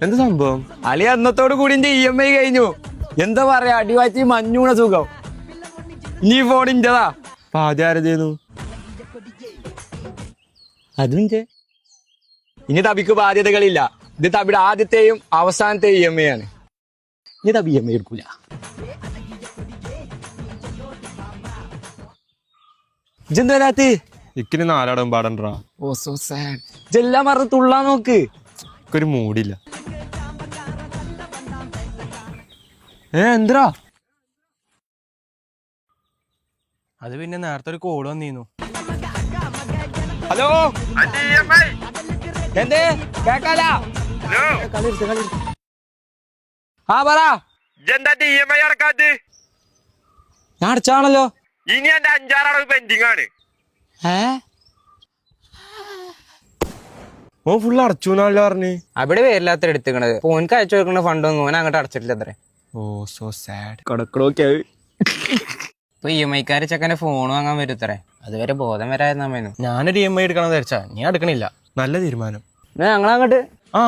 എന്താ സംഭവം? അളി അന്നത്തോട് കൂടി EMI കഴിഞ്ഞു. എന്താ പറയാ, അടിവാറ്റി മഞ്ഞൂണ സുഖം. നീ ഫോണിൻ്റെതാ. അപ്പൊ ആദ്യം ആരതേന്നു? അതും ഇനി തബിക്ക് ബാധ്യതകളില്ല. ഇത് തബിയുടെ ആദ്യത്തെയും അവസാനത്തെയും EMI ആണ്. ഇനി തബി EMI എടുക്കൂല. ഇതെന്താ ഇക്കിന് നാലാടം പാടണ്ടാ. ഓ സോ സാഡ്. ഇതെല്ലാം മറന്ന് തുള്ളാൻ നോക്ക്. ഒരു മൂടില്ല. എന്താ അത് പിന്നെ നേരത്തെ ഒരു കോഡ് വന്നിരുന്നു. ഹലോ, എന്തേ കേക്കാല? ആ പറ. EMI അടക്കാത്ത? ഞാൻ അടച്ചാണല്ലോ. ഇനി എന്റെ 5-6 അടവ് പെൻഡിങ് ആണ്. ഓ ഫുള്ള് അടച്ചു എന്നല്ല പറഞ്ഞ്. അവിടെ പേരില്ലാത്ത എടുത്തിക്കണത്. ഓനക്ക് അയച്ചു കൊടുക്കുന്ന ഫണ്ടൊന്നും ഓൻ അങ്ങോട്ട് അടച്ചിട്ടില്ല അത്രേ. ഓ സോ സാഡ്. കടക്കടൊക്കെ ഇപ്പൊ EMI-ക്കാര് ചെക്കനെ ഫോൺ വാങ്ങാൻ വരുത്തറേ. അതുവരെ ബോധം വരായിരുന്ന അമ്മേനു. ഞാനൊരു EMI എടുക്കണം വിചാരിച്ചാ, നീ എടുക്കണില്ല. നല്ല തീരുമാനം. ഞങ്ങളങ്ങോട്ട് ആ